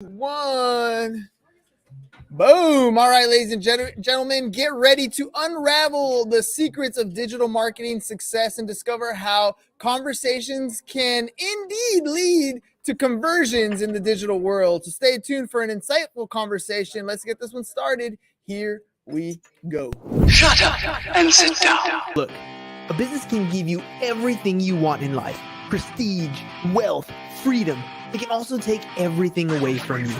One. Boom. All right, ladies and gentlemen, get ready to unravel the secrets of digital marketing success and discover how conversations can indeed lead to conversions in the digital world. So stay tuned for an insightful conversation. Let's get this one started. Here we go. Shut up and sit down. Look, a business can give you everything you want in life. Prestige, wealth, freedom. It can also take everything away from you.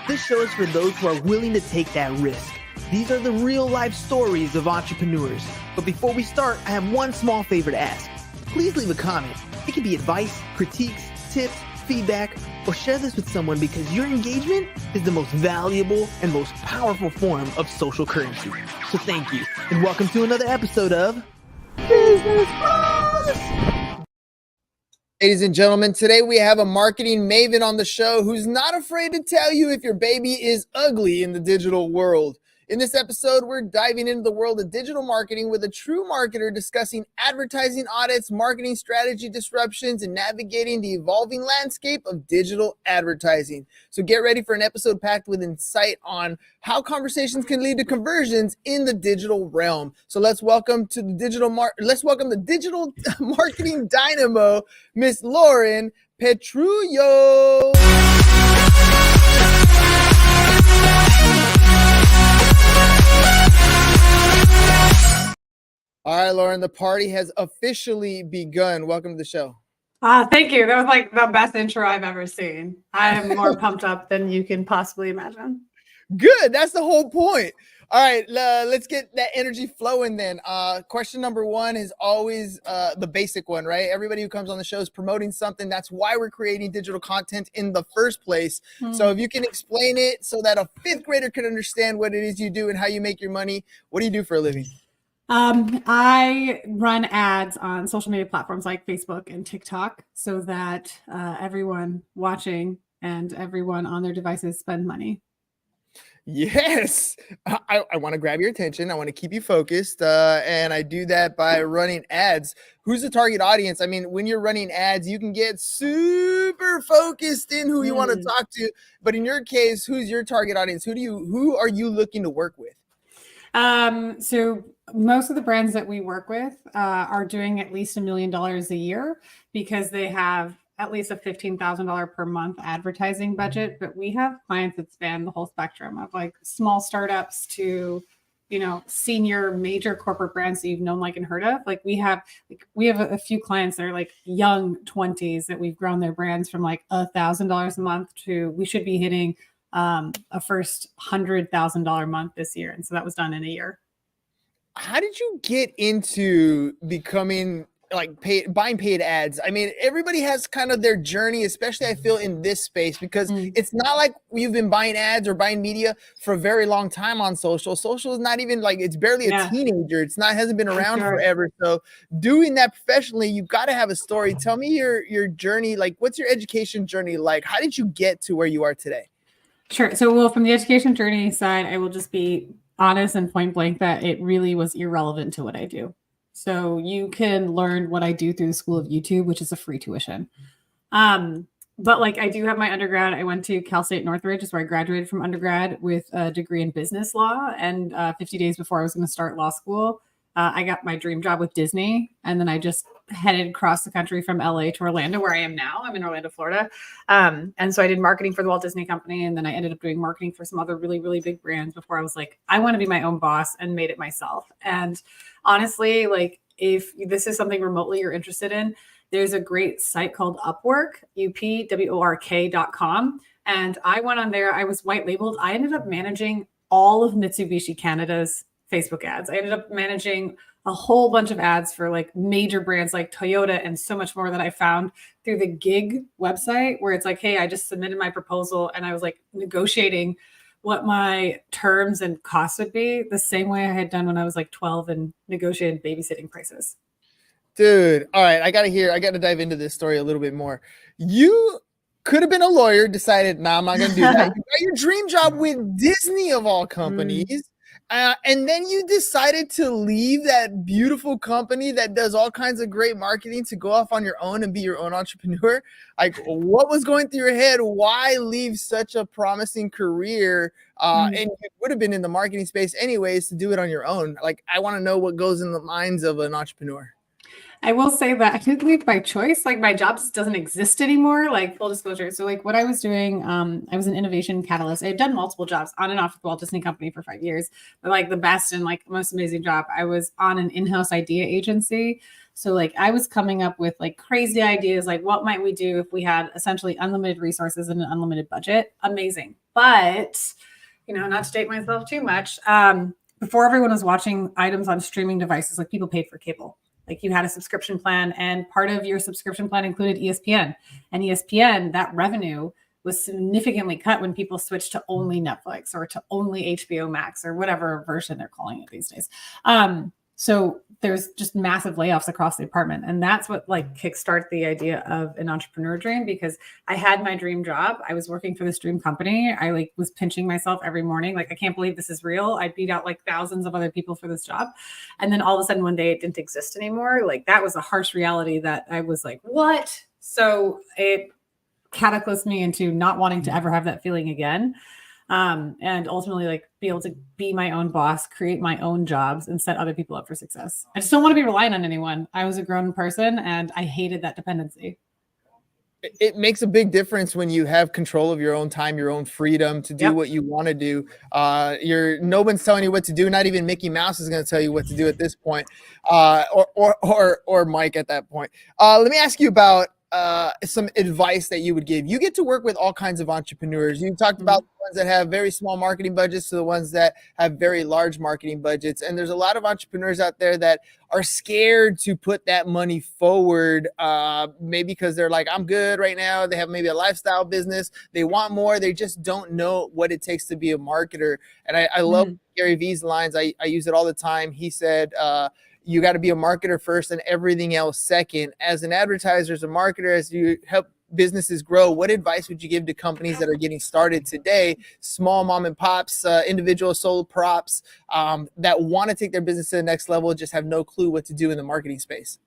This show is for those who are willing to take that risk. These are the real life stories of entrepreneurs. But before we start, I have one small favor to ask. Please leave a comment. It can be advice, critiques, tips, feedback, or share this with someone because your engagement is the most valuable and most powerful form of social currency. So thank you, and welcome to another episode of Business Bros. Ladies and gentlemen, today we have a marketing maven on the show who's not afraid to tell you if your baby is ugly in the digital world. In this episode, we're diving into the world of digital marketing with a true marketer discussing advertising audits, marketing strategy disruptions, and navigating the evolving landscape of digital advertising. So get ready for an episode packed with insight on how conversations can lead to conversions in the digital realm. So let's welcome the digital marketing dynamo, Miss Lauren Petrullo. All right, Lauren, the party has officially begun. Welcome to the show. Thank you. That was like the best intro I've ever seen. I am more pumped up than you can possibly imagine. Good. That's the whole point. All right, let's get that energy flowing then. Question number one is always the basic one, right? Everybody who comes on the show is promoting something. That's why we're creating digital content in the first place. So if you can explain it so that a fifth grader can understand what it is you do and how you make your money, what do you do for a living? I run ads on social media platforms like Facebook and TikTok so that everyone watching and everyone on their devices spend money. Yes, I want to grab your attention. I want to keep you focused. And I do that by running ads. Who's the target audience? I mean, when you're running ads, you can get super focused in who you want to talk to. But in your case, who's your target audience? Who are you looking to work with? So most of the brands that we work with are doing at least $1 million a year because they have at least a $15,000 per month advertising budget. But we have clients that span the whole spectrum of like small startups to, senior major corporate brands that you've known, like, and heard of. Like we have a few clients that are like young 20s that we've grown their brands from like $1,000 a month to we should be hitting a first $100,000 month this year. And so that was done in a year. How did you get into becoming buying paid ads? I mean, everybody has kind of their journey, especially I feel in this space, because it's not like you've been buying ads or buying media for a very long time on social. Social is not even like, it's barely a teenager. hasn't been around forever. So doing that professionally, you've got to have a story. Tell me your journey. Like, what's your education journey like? How did you get to where you are today? Sure. So, from the education journey side, I will just be honest and point blank that it really was irrelevant to what I do. So you can learn what I do through the School of YouTube, which is a free tuition. But like I do have my undergrad. I went to Cal State Northridge, is where I graduated from undergrad with a degree in business law. And 50 days before I was going to start law school, I got my dream job with Disney. And then I just headed across the country from LA to Orlando, where I am now. I'm in Orlando, Florida. And so I did marketing for the Walt Disney Company. And then I ended up doing marketing for some other really, really big brands before I was like, I want to be my own boss, and made it myself. And honestly, like if this is something remotely you're interested in, there's a great site called Upwork, upwork.com. And I went on there. I was white labeled. I ended up managing all of Mitsubishi Canada's Facebook ads. I ended up managing a whole bunch of ads for like major brands like Toyota and so much more that I found through the gig website, where it's like, hey, I just submitted my proposal and I was like negotiating what my terms and costs would be the same way I had done when I was like 12 and negotiated babysitting prices. Dude, all right, I got to dive into this story a little bit more. You could have been a lawyer, decided, nah, I'm not going to do that. You got your dream job with Disney of all companies. And then you decided to leave that beautiful company that does all kinds of great marketing to go off on your own and be your own entrepreneur. Like, what was going through your head? Why leave such a promising career? And you would have been in the marketing space anyways to do it on your own. Like, I want to know what goes in the minds of an entrepreneur. I will say that I didn't leave by choice. Like my job just doesn't exist anymore. Like full disclosure. So like what I was doing, I was an innovation catalyst. I had done multiple jobs on and off with the Walt Disney Company for 5 years, but like the best and like most amazing job. I was on an in-house idea agency. So like I was coming up with like crazy ideas, like what might we do if we had essentially unlimited resources and an unlimited budget? Amazing. But, you know, not to date myself too much. Before everyone was watching items on streaming devices, like people paid for cable. Like you had a subscription plan and part of your subscription plan included ESPN. And ESPN, that revenue was significantly cut when people switched to only Netflix or to only HBO Max or whatever version they're calling it these days. So there's just massive layoffs across the department. And that's what like kickstarted the idea of an entrepreneur dream, because I had my dream job. I was working for this dream company. I like was pinching myself every morning. Like, I can't believe this is real. I beat out like thousands of other people for this job. And then all of a sudden one day it didn't exist anymore. Like that was a harsh reality that I was like, what? So it cataclysmed me into not wanting to ever have that feeling again. And ultimately like be able to be my own boss, create my own jobs and set other people up for success. I just don't want to be reliant on anyone. I was a grown person and I hated that dependency. It makes a big difference when you have control of your own time, your own freedom to do what you want to do. No one's telling you what to do. Not even Mickey Mouse is going to tell you what to do at this point, or Mike at that point. Let me ask you about some advice that you would give. You get to work with all kinds of entrepreneurs. You talked about the ones that have very small marketing budgets to the ones that have very large marketing budgets. And there's a lot of entrepreneurs out there that are scared to put that money forward, maybe because they're like, I'm good right now. They have maybe a lifestyle business. They want more. They just don't know what it takes to be a marketer. And I love Gary Vee's lines. I use it all the time. He said, you got to be a marketer first and everything else second. As an advertiser, as a marketer, as you help businesses grow, what advice would you give to companies that are getting started today, small mom and pops, individual solo props, that want to take their business to the next level, just have no clue what to do in the marketing space?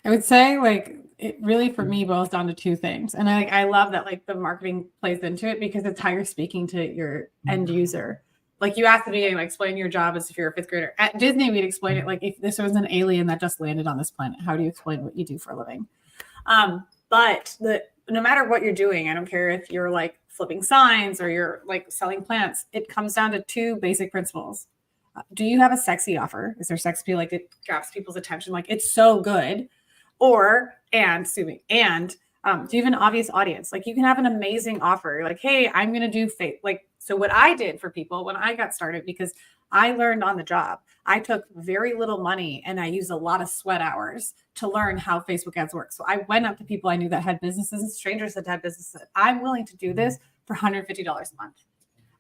I would say like it really for me boils down to two things. And I love that like the marketing plays into it because it's how you're speaking to your end user. Like you asked me, like, explain your job as if you're a fifth grader. At Disney, we'd explain it like if this was an alien that just landed on this planet, how do you explain what you do for a living? But no matter what you're doing, I don't care if you're like flipping signs or you're like selling plants, it comes down to two basic principles. Do you have a sexy offer? Is there sex appeal? Like it grabs people's attention, like it's so good. Do you have an obvious audience? Like you can have an amazing offer. Like, hey, I'm going to do so what I did for people when I got started, because I learned on the job, I took very little money and I used a lot of sweat hours to learn how Facebook ads work. So I went up to people I knew that had businesses and strangers that had businesses. I'm willing to do this for $150 a month.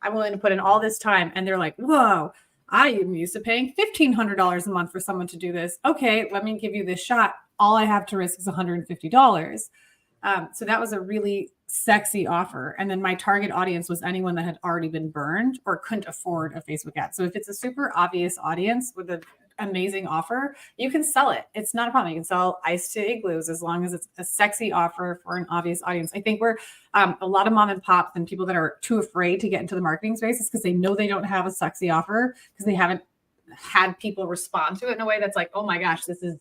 I'm willing to put in all this time. And they're like, whoa, I am used to paying $1,500 a month for someone to do this. Okay, let me give you this shot. All I have to risk is $150. So that was a really sexy offer. And then my target audience was anyone that had already been burned or couldn't afford a Facebook ad. So if it's a super obvious audience with an amazing offer, you can sell it. It's not a problem. You can sell ice to igloos as long as it's a sexy offer for an obvious audience. I think we're a lot of mom and pops and people that are too afraid to get into the marketing space is because they know they don't have a sexy offer because they haven't had people respond to it in a way that's like, oh my gosh, this is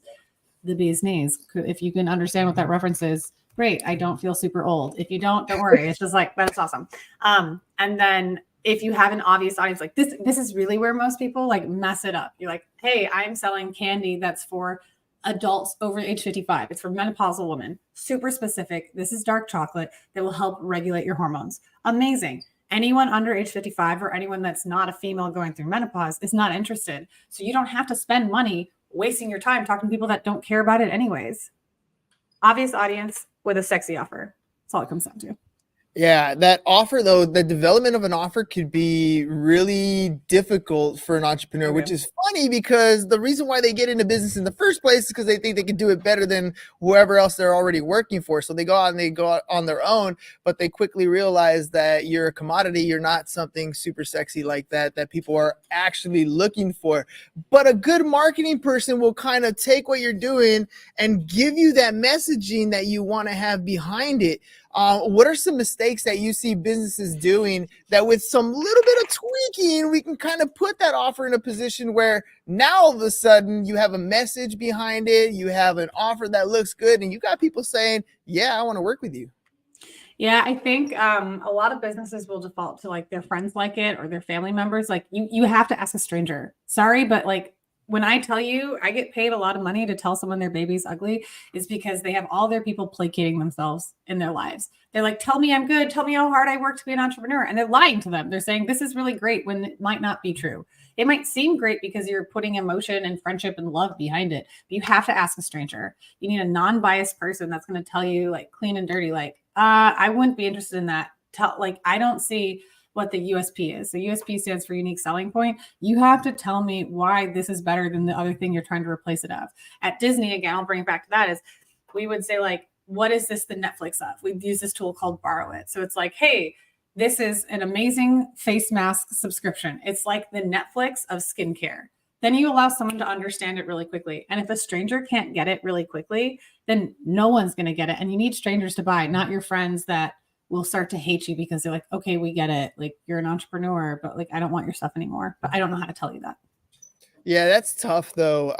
the bee's knees. If you can understand what that reference is, great. I don't feel super old. If you don't worry. It's just like, that's awesome. And then if you have an obvious audience, like this is really where most people like mess it up. You're like, hey, I'm selling candy that's for adults over age 55. It's for menopausal women. Super specific. This is dark chocolate that will help regulate your hormones. Amazing. Anyone under age 55 or anyone that's not a female going through menopause is not interested. So you don't have to spend money wasting your time talking to people that don't care about it anyways. Obvious audience with a sexy offer. That's all it comes down to. Yeah, that offer though, the development of an offer could be really difficult for an entrepreneur, which Okay. is funny because the reason why they get into business in the first place is because they think they can do it better than whoever else they're already working for. So they go out and they go out on their own, but they quickly realize that you're a commodity. You're not something super sexy like that people are actually looking for. But a good marketing person will kind of take what you're doing and give you that messaging that you want to have behind it. What are some mistakes that you see businesses doing that with some little bit of tweaking, we can kind of put that offer in a position where now all of a sudden you have a message behind it, you have an offer that looks good, and you got people saying, yeah, I want to work with you. Yeah, I think a lot of businesses will default to like their friends like it or their family members. Like you have to ask a stranger. Sorry, but like when I tell you I get paid a lot of money to tell someone their baby's ugly, is because they have all their people placating themselves in their lives. They're like, tell me I'm good, tell me how hard I work to be an entrepreneur. And they're lying to them. They're saying this is really great when it might not be true. It might seem great because you're putting emotion and friendship and love behind it, but you have to ask a stranger. You need a non-biased person that's going to tell you like clean and dirty, like, I wouldn't be interested in that. I don't see what the USP is. The USP stands for unique selling point. You have to tell me why this is better than the other thing you're trying to replace it of. At Disney, again, I'll bring it back to that, is we would say like, what is this the Netflix of? We'd use this tool called Borrow It. So it's like, hey, this is an amazing face mask subscription. It's like the Netflix of skincare. Then you allow someone to understand it really quickly. And if a stranger can't get it really quickly, then no one's going to get it. And you need strangers to buy, not your friends that will start to hate you because they're like, okay, we get it. Like you're an entrepreneur, but like, I don't want your stuff anymore, but I don't know how to tell you that. Yeah, that's tough though.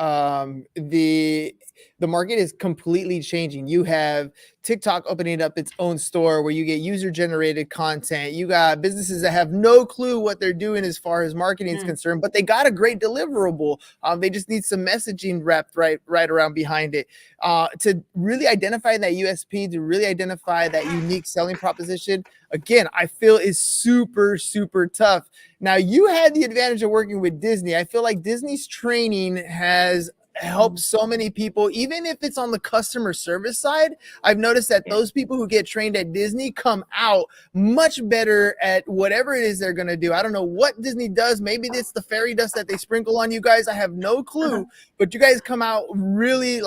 The market is completely changing. You have TikTok opening up its own store where you get user generated content. You got businesses that have no clue what they're doing as far as marketing is concerned, but they got a great deliverable. They just need some messaging wrapped right around behind it. To really identify that USP, to really identify that unique selling proposition, again, I feel is super, super tough. Now, you had the advantage of working with Disney. I feel like Disney's training has helped so many people, even if it's on the customer service side. I've noticed that those people who get trained at Disney come out much better at whatever it is they're going to do. I don't know what Disney does. Maybe it's the fairy dust that they sprinkle on you guys. I have no clue, but you guys come out really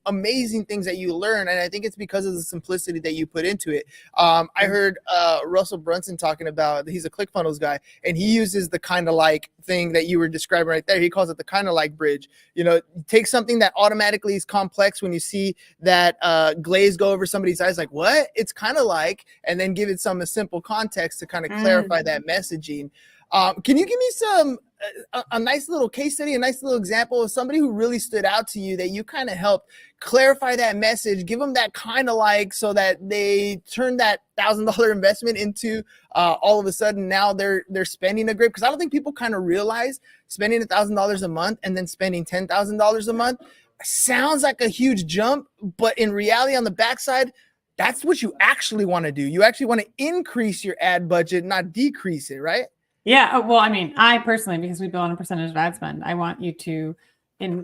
amazing things that you learn. And I think it's because of the simplicity that you put into it. I heard Russell Brunson talking about, he's a ClickFunnels guy, and he uses the kind of like thing that you were describing right there. He calls it the kind of like bridge. You know, take something that automatically is complex when you see that glaze go over somebody's eyes, like what? It's kind of like, and then give it some simple context to kind of clarify that messaging. Can you give me some a nice little case study, a nice little example of somebody who really stood out to you that you kind of helped clarify that message, give them that kind of like, so that they turn that $1,000 investment into all of a sudden now they're spending a grip? Because I don't think people kind of realize spending $1,000 a month and then spending $10,000 a month sounds like a huge jump, but in reality, on the backside, that's what you actually want to do. You actually want to increase your ad budget, not decrease it, right? Yeah. Well, I mean, I personally, because we bill on a percentage of ad spend, I want you to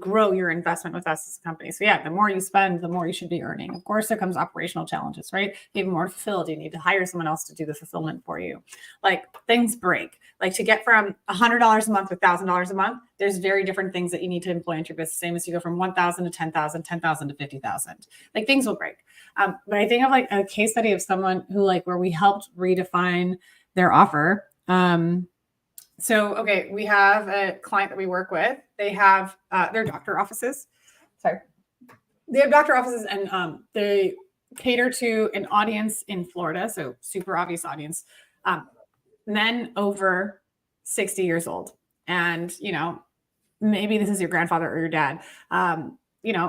grow your investment with us as a company. So yeah, the more you spend, the more you should be earning. Of course, there comes operational challenges, right? You have more to fulfill. You need to hire someone else to do the fulfillment for you. Like things break. Like to get from $100 a month to $1,000 a month, there's very different things that you need to employ into your business. Same as you go from 1,000 to 10,000, 10,000 to 50,000. Like things will break. But I think of like a case study of someone who where we helped redefine their offer. Okay, we have a client that we work with. They have their doctor offices. Sorry. They have doctor offices and they cater to an audience in Florida. So super obvious audience, men over 60 years old. And, maybe this is your grandfather or your dad.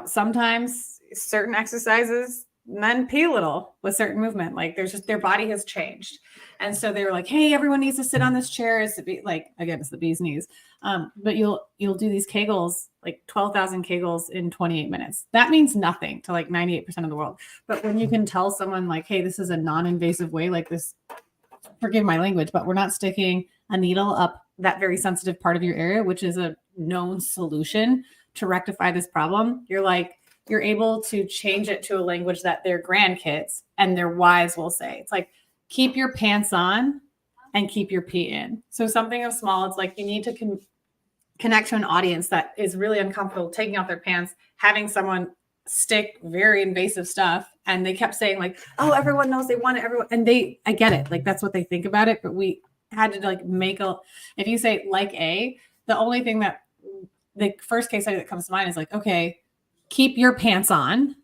Sometimes certain exercises, men pee a little with certain movement. Like there's just, their body has changed. And so they were like, hey, everyone needs to sit on this chair. It's it's the bee's knees. But you'll do these Kegels, like 12,000 Kegels in 28 minutes. That means nothing to like 98% of the world. But when you can tell someone like, hey, this is a non-invasive way, like this, forgive my language, but we're not sticking a needle up that very sensitive part of your area, which is a known solution to rectify this problem. You're able to change it to a language that their grandkids and their wives will say. It's like, keep your pants on and keep your pee in. So something of small, it's like you need to connect to an audience that is really uncomfortable taking off their pants, having someone stick very invasive stuff. And they kept saying like, oh, everyone knows they want it. Everyone. And I get it. Like that's what they think about it. But we had to like if you say like the only thing that the first case study that comes to mind is like, okay, keep your pants on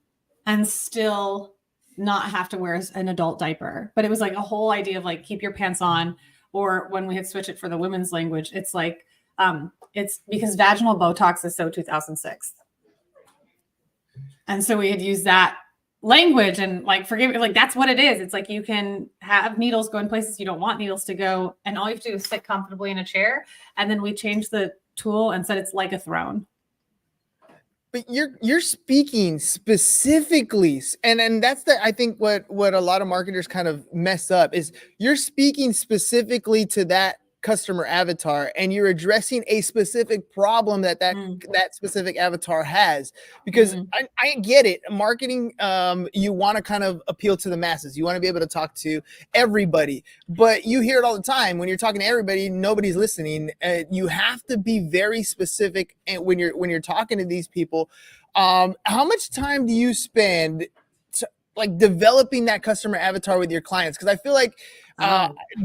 and still not have to wear an adult diaper. But it was like a whole idea of like, keep your pants on. Or when we had switched it for the women's language, it's like, it's because vaginal Botox is so 2006. And so we had used that language and like, forgive me, like that's what it is. It's like you can have needles go in places you don't want needles to go. And all you have to do is sit comfortably in a chair. And then we changed the tool and said it's like a throne. But you're speaking specifically, and that's I think what a lot of marketers kind of mess up is you're speaking specifically to that customer avatar and you're addressing a specific problem that specific avatar has, because I get it. Marketing, you want to kind of appeal to the masses. You want to be able to talk to everybody, but you hear it all the time. When you're talking to everybody, nobody's listening. You have to be very specific. And when you're talking to these people, how much time do you spend like developing that customer avatar with your clients? Because I feel like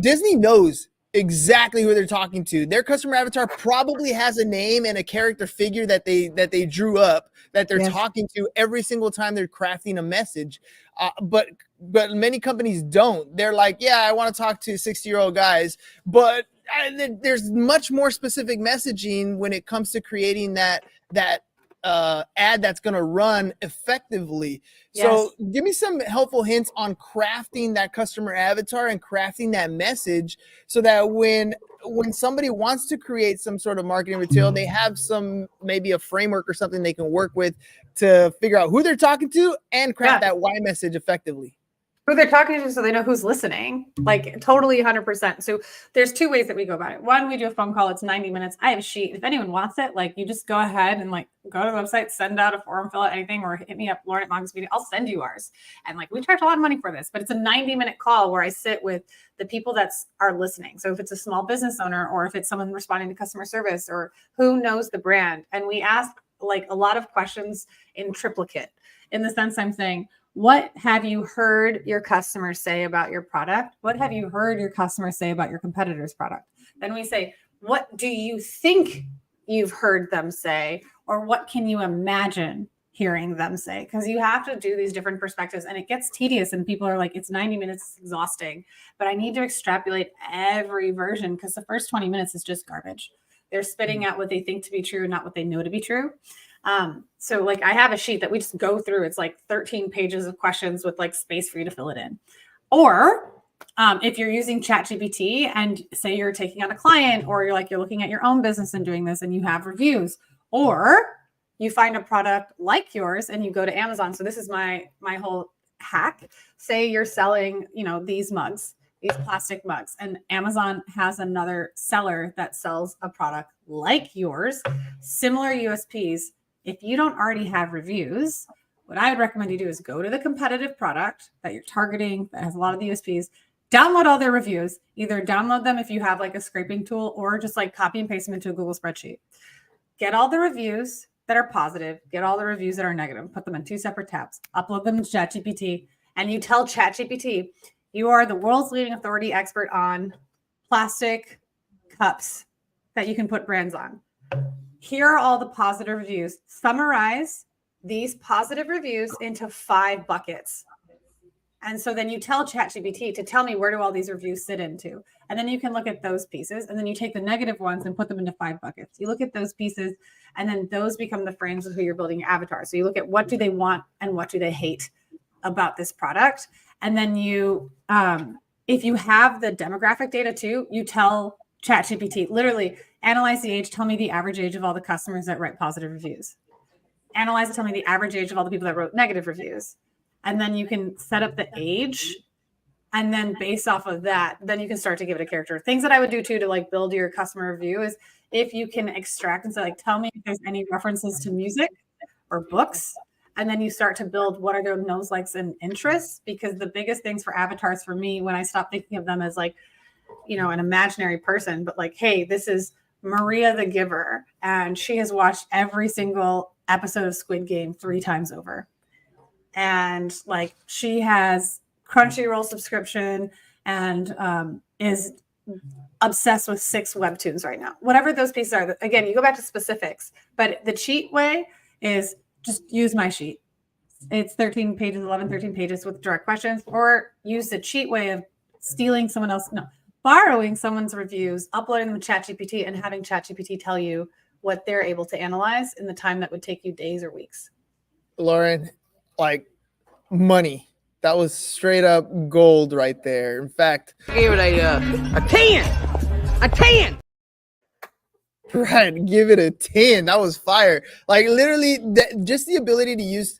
Disney knows exactly who they're talking to. Their customer avatar probably has a name and a character figure that they drew up that they're talking to every single time they're crafting a message. But many companies don't. They're like, yeah, I want to talk to 60-year-old guys, but there's much more specific messaging when it comes to creating that ad that's going to run effectively. Yes. So give me some helpful hints on crafting that customer avatar and crafting that message so that when somebody wants to create some sort of marketing material, they have maybe a framework or something they can work with to figure out who they're talking to and craft that why message effectively. Who they're talking to so they know who's listening, like totally 100%. So there's two ways that we go about it. One, we do a phone call. It's 90 minutes. I have a sheet. If anyone wants it, like you just go ahead and like go to the website, send out a form, fill out anything, or hit me up, Lauren at Mom's Beauty. I'll send you ours. And like we charge a lot of money for this, but it's a 90-minute call where I sit with the people that are listening. So if it's a small business owner or if it's someone responding to customer service or who knows the brand, and we ask like a lot of questions in triplicate, in the sense I'm saying, what have you heard your customers say about your product? What have you heard your customers say about your competitor's product? Then we say, what do you think you've heard them say? Or what can you imagine hearing them say? Because you have to do these different perspectives and it gets tedious and people are like, it's 90 minutes, it's exhausting. But I need to extrapolate every version because the first 20 minutes is just garbage. They're spitting out what they think to be true, not what they know to be true. So like I have a sheet that we just go through. It's like 13 pages of questions with like space for you to fill it in. Or if you're using ChatGPT and say you're taking on a client or you're looking at your own business and doing this and you have reviews, or you find a product like yours and you go to Amazon. So this is my whole hack. Say you're selling, these mugs, these plastic mugs, and Amazon has another seller that sells a product like yours, similar USPs. If you don't already have reviews, what I would recommend you do is go to the competitive product that you're targeting that has a lot of the USPs, download all their reviews, either download them if you have like a scraping tool or just like copy and paste them into a Google spreadsheet. Get all the reviews that are positive, get all the reviews that are negative, put them in two separate tabs, upload them to ChatGPT, and you tell ChatGPT, you are the world's leading authority expert on plastic cups that you can put brands on. Here are all the positive reviews. Summarize these positive reviews into 5 buckets. And so then you tell ChatGPT to tell me where do all these reviews sit into. And then you can look at those pieces. And then you take the negative ones and put them into 5 buckets. You look at those pieces and then those become the frames of who you're building your avatar. So you look at what do they want and what do they hate about this product. And then you, if you have the demographic data too, you tell ChatGPT, literally analyze the age, tell me the average age of all the customers that write positive reviews. Analyze it, tell me the average age of all the people that wrote negative reviews. And then you can set up the age. And then based off of that, then you can start to give it a character. Things that I would do too to like build your customer review is if you can extract and say like, tell me if there's any references to music or books And then you start to build what are their knows, likes, and interests. Because the biggest things for avatars for me, when I stop thinking of them as like, you know, an imaginary person, but like, hey, this is Maria the Giver, and she has watched every single episode of Squid Game 3 times over. And like, she has Crunchyroll subscription and is obsessed with 6 webtoons right now. Whatever those pieces are. Again, you go back to specifics, but the cheat way is just use my sheet. It's 13 pages, 13 pages with direct questions, or use the cheat way of stealing someone else. No, borrowing someone's reviews, uploading them to ChatGPT, and having ChatGPT tell you what they're able to analyze in the time that would take you days or weeks. Lauren, like money. That was straight up gold right there. In fact, I gave it a 10. A 10. Right, give it a 10. That was fire. Like literally, just the ability to use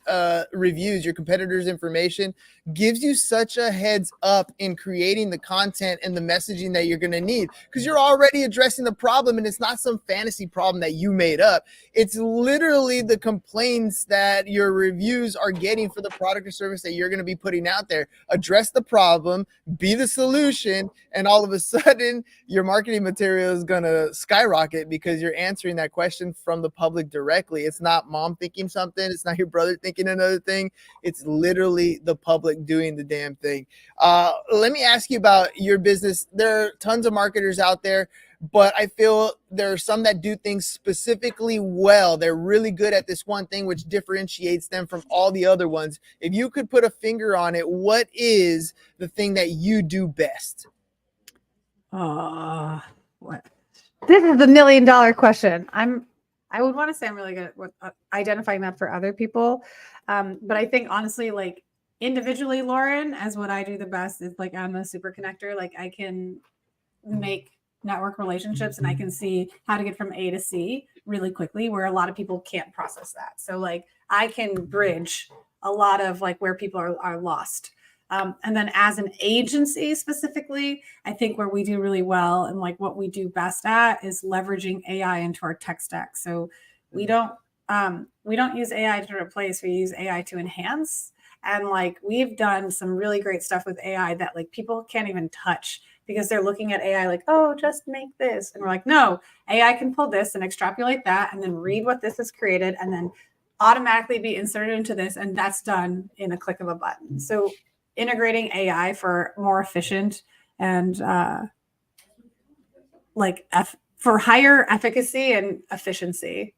reviews, your competitors' information, gives you such a heads up in creating the content and the messaging that you're going to need, because you're already addressing the problem, and it's not some fantasy problem that you made up. It's literally the complaints that your reviews are getting for the product or service that you're going to be putting out there. Address the problem, be the solution, and all of a sudden your marketing material is going to skyrocket because you're answering that question from the public directly. It's not mom thinking something. It's not your brother thinking another thing. It's literally the public doing the damn thing. Let me ask you about your business. There are tons of marketers out there, but I feel there are some that do things specifically well. They're really good at this one thing, which differentiates them from all the other ones. If you could put a finger on it, what is the thing that you do best? What? This is the $1 million question. I would want to say I'm really good at with identifying that for other people. But I think honestly, like individually, Lauren, as what I do the best is like, I'm a super connector. Like I can make network relationships and I can see how to get from A to C really quickly, where a lot of people can't process that. So like I can bridge a lot of like where people are lost. And then as an agency specifically, I think where we do really well and like what we do best at is leveraging AI into our tech stack. So we don't use AI to replace, we use AI to enhance. And like we've done some really great stuff with AI that like people can't even touch because they're looking at AI like, oh, just make this. And we're like, no, AI can pull this and extrapolate that and then read what this has created and then automatically be inserted into this. And that's done in a click of a button. So integrating AI for more efficient and for higher efficacy and efficiency.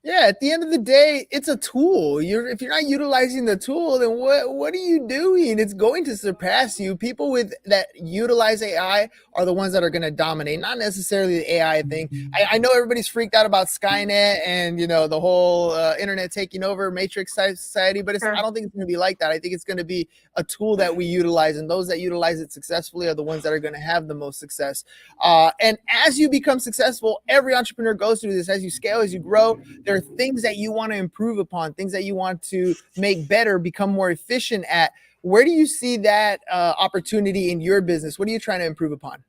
Yeah, at the end of the day, it's a tool. If you're not utilizing the tool, then what are you doing? It's going to surpass you. People that utilize AI are the ones that are going to dominate, not necessarily the AI thing. I know everybody's freaked out about Skynet and the whole internet taking over, Matrix society, but I don't think it's going to be like that. I think it's going to be a tool that we utilize, and those that utilize it successfully are the ones that are going to have the most success. And as you become successful, every entrepreneur goes through this. As you scale, as you grow, there are things that you want to improve upon, things that you want to make better, become more efficient at. Where do you see that opportunity in your business? What are you trying to improve upon?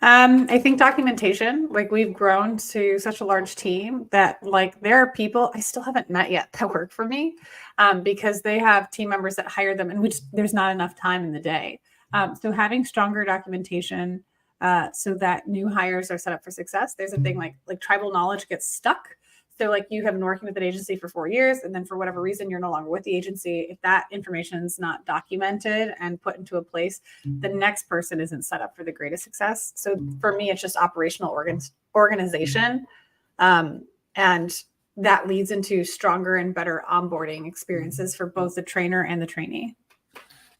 I think documentation, like we've grown to such a large team that like there are people I still haven't met yet that work for me because they have team members that hire them and there's not enough time in the day. So having stronger documentation so that new hires are set up for success. There's a thing like tribal knowledge gets stuck. So like you have been working with an agency for 4 years and then for whatever reason, you're no longer with the agency. If that information is not documented and put into a place, the next person isn't set up for the greatest success. So for me, it's just operational organization. And that leads into stronger and better onboarding experiences for both the trainer and the trainee.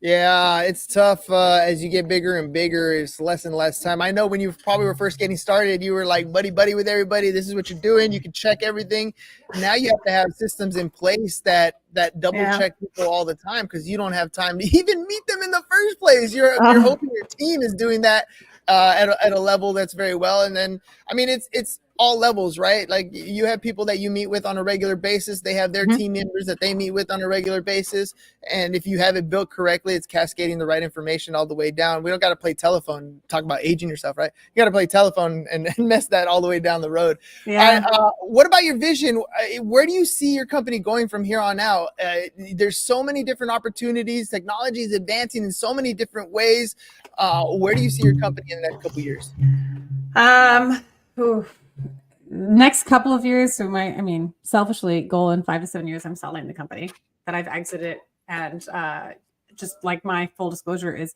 Yeah, it's tough as you get bigger and bigger. It's less and less time. I know when you probably were first getting started, you were like buddy with everybody. This is what you're doing. You can check everything. Now you have to have systems in place that double check people all the time because you don't have time to even meet them in the first place. You're hoping your team is doing that at a level that's very well. And then, I mean, it's all levels, right? Like you have people that you meet with on a regular basis. They have their team members that they meet with on a regular basis. And if you have it built correctly, it's cascading the right information all the way down. We don't got to play telephone, talk about aging yourself, right? You got to play telephone and mess that all the way down the road. Yeah. What about your vision? Where do you see your company going from here on out? There's so many different opportunities. Technology is advancing in so many different ways. Where do you see your company in the next couple of years? Next couple of years. So selfishly, goal in 5 to 7 years, I'm selling the company that I've exited. And just like my full disclosure is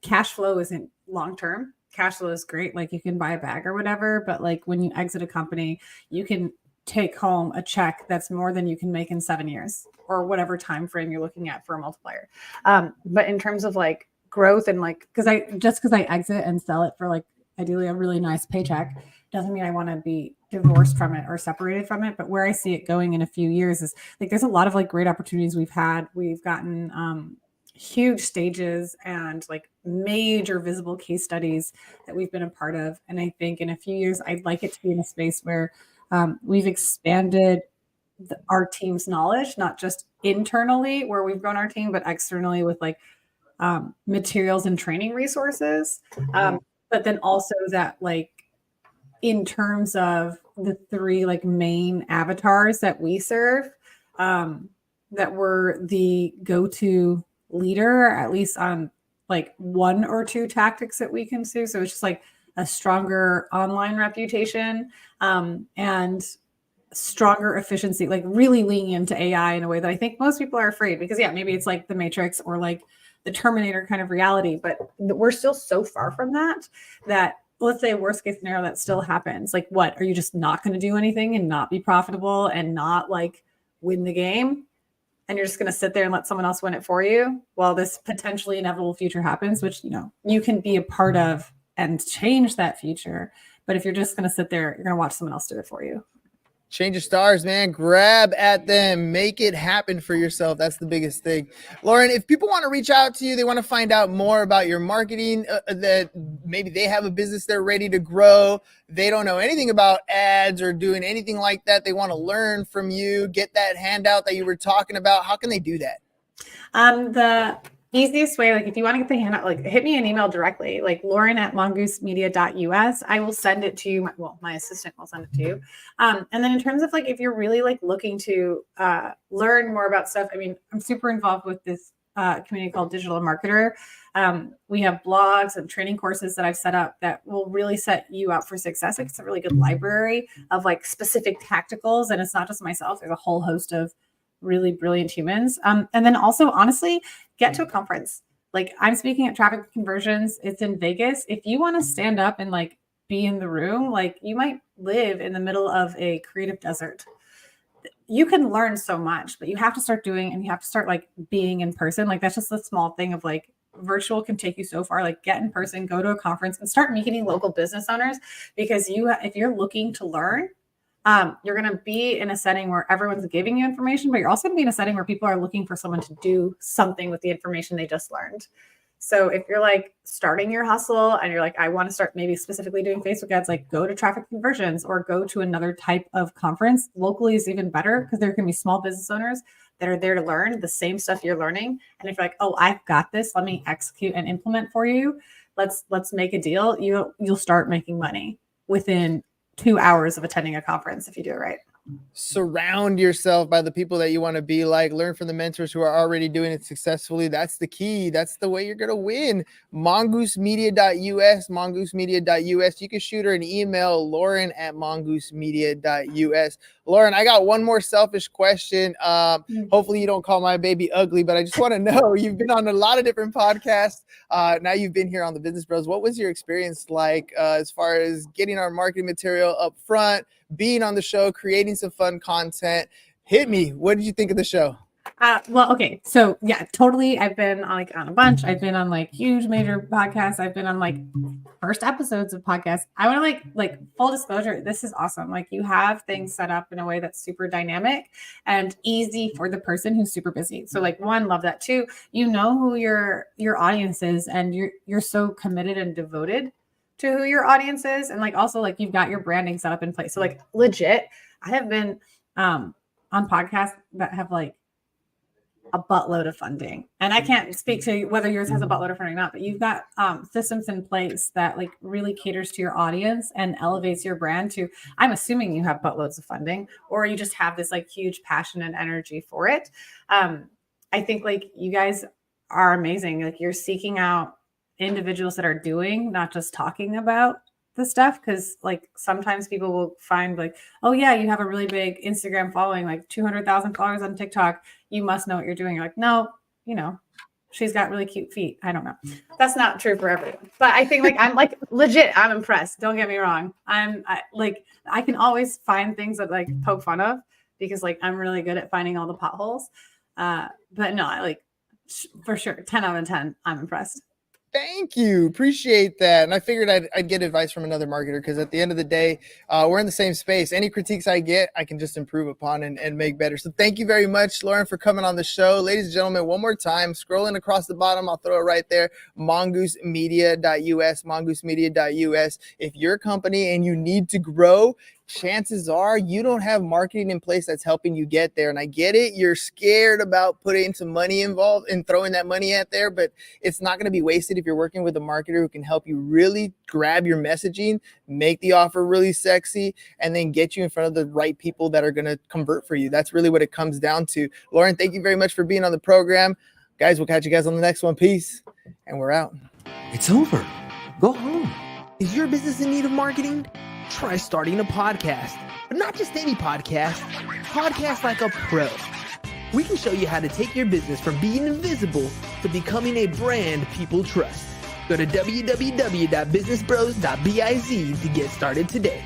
cash flow isn't long-term. Cash flow is great. Like you can buy a bag or whatever, but like when you exit a company, you can take home a check that's more than you can make in 7 years or whatever time frame you're looking at for a multiplier. But in terms of like growth and like, because I exit and sell it for like ideally a really nice paycheck, doesn't mean I want to be divorced from it or separated from it. But where I see it going in a few years is like there's a lot of like great opportunities we've had. We've gotten huge stages and like major visible case studies that we've been a part of. And I think in a few years, I'd like it to be in a space where we've expanded our team's knowledge, not just internally where we've grown our team, but externally with like materials and training resources. But then also that like in terms of the 3 like main avatars that we serve, that we're the go-to leader, at least on like 1 or 2 tactics that we can do. So it's just like a stronger online reputation and stronger efficiency, like really leaning into AI in a way that I think most people are afraid because maybe it's like the Matrix or like the Terminator kind of reality, but we're still so far from that let's say worst case scenario that still happens. Like what, are you just not going to do anything and not be profitable and not like win the game? And you're just going to sit there and let someone else win it for you while this potentially inevitable future happens, which, you can be a part of and change that future. But if you're just going to sit there, you're going to watch someone else do it for you. Change your stars, man. Grab at them. Make it happen for yourself. That's the biggest thing. Lauren, if people want to reach out to you, they want to find out more about your marketing, that maybe they have a business they're ready to grow. They don't know anything about ads or doing anything like that. They want to learn from you, get that handout that you were talking about. How can they do that? The easiest way, like if you want to get the handout, like hit me an email directly, like lauren@mongoosemedia.us. I will send it to you. My assistant will send it to you. And then in terms of like, if you're really like looking to learn more about stuff, I'm super involved with this community called Digital Marketer. We have blogs and training courses that I've set up that will really set you up for success. It's a really good library of like specific tacticals. And it's not just myself. There's a whole host of really brilliant humans. And then also, honestly, get to a conference. Like I'm speaking at Traffic Conversions. It's in Vegas. If you want to stand up and like be in the room, like you might live in the middle of a creative desert. You can learn so much, but you have to start doing, and you have to start like being in person. Like that's just a small thing of like virtual can take you so far. Like get in person, go to a conference and start meeting local business owners, because if you're looking to learn, you're going to be in a setting where everyone's giving you information, but you're also going to be in a setting where people are looking for someone to do something with the information they just learned. So if you're like starting your hustle and you're like, I want to start maybe specifically doing Facebook ads, like go to Traffic Conversions or go to another type of conference. Locally is even better because there can be small business owners that are there to learn the same stuff you're learning. And if you're like, oh, I've got this, let me execute and implement for you. Let's make a deal. You'll start making money within 2 hours of attending a conference if you do it right. Surround yourself by the people that you want to be like. Learn from the mentors who are already doing it successfully. That's the key. That's the way you're going to win. Mongoosemedia.us. You can shoot her an email, lauren@mongoosemedia.us. Lauren, I got one more selfish question. Hopefully you don't call my baby ugly, but I just want to know, you've been on a lot of different podcasts. Now you've been here on the Business Bros. What was your experience like as far as getting our marketing material up front, being on the show, creating some fun content? Hit me. What did you think of the show? Well, okay. So yeah, totally. I've been on a bunch. I've been on like huge major podcasts. I've been on like first episodes of podcasts. I want to like full disclosure. This is awesome. Like you have things set up in a way that's super dynamic and easy for the person who's super busy. So like one, love that. Two, you know who your audience is, and you're so committed and devoted to who your audience is. And like, also like you've got your branding set up in place. So like legit, I have been on podcasts that have like a buttload of funding, and I can't speak to whether yours has a buttload of funding or not, but you've got systems in place that like really caters to your audience and elevates your brand to, I'm assuming you have buttloads of funding, or you just have this like huge passion and energy for it. I think like you guys are amazing. Like you're seeking out individuals that are doing, not just talking about the stuff. Cause like sometimes people will find like, oh yeah, you have a really big Instagram following, like 200,000 followers on TikTok. You must know what you're doing. You're like, no, you know, she's got really cute feet. I don't know. That's not true for everyone. But I think like, I'm like legit, I'm impressed. Don't get me wrong. I can always find things that like poke fun of because like, I'm really good at finding all the potholes. But no, I like for sure 10 out of 10, I'm impressed. Thank you. Appreciate that. And I figured I'd get advice from another marketer because at the end of the day, we're in the same space. Any critiques I get, I can just improve upon and make better. So thank you very much, Lauren, for coming on the show. Ladies and gentlemen, one more time, scrolling across the bottom, I'll throw it right there, mongoosemedia.us, mongoosemedia.us. If you're a company and you need to grow, chances are you don't have marketing in place that's helping you get there. And I get it. You're scared about putting some money involved and throwing that money out there, but it's not going to be wasted if you're working with a marketer who can help you really grab your messaging, make the offer really sexy, and then get you in front of the right people that are going to convert for you. That's really what it comes down to. Lauren, thank you very much for being on the program. Guys, we'll catch you guys on the next one. Peace. And we're out. It's over. Go home. Is your business in need of marketing? Try starting a podcast, but not just any podcast. Podcast like a pro. We can show you how to take your business from being invisible to becoming a brand people trust. Go to www.businessbros.biz to get started today.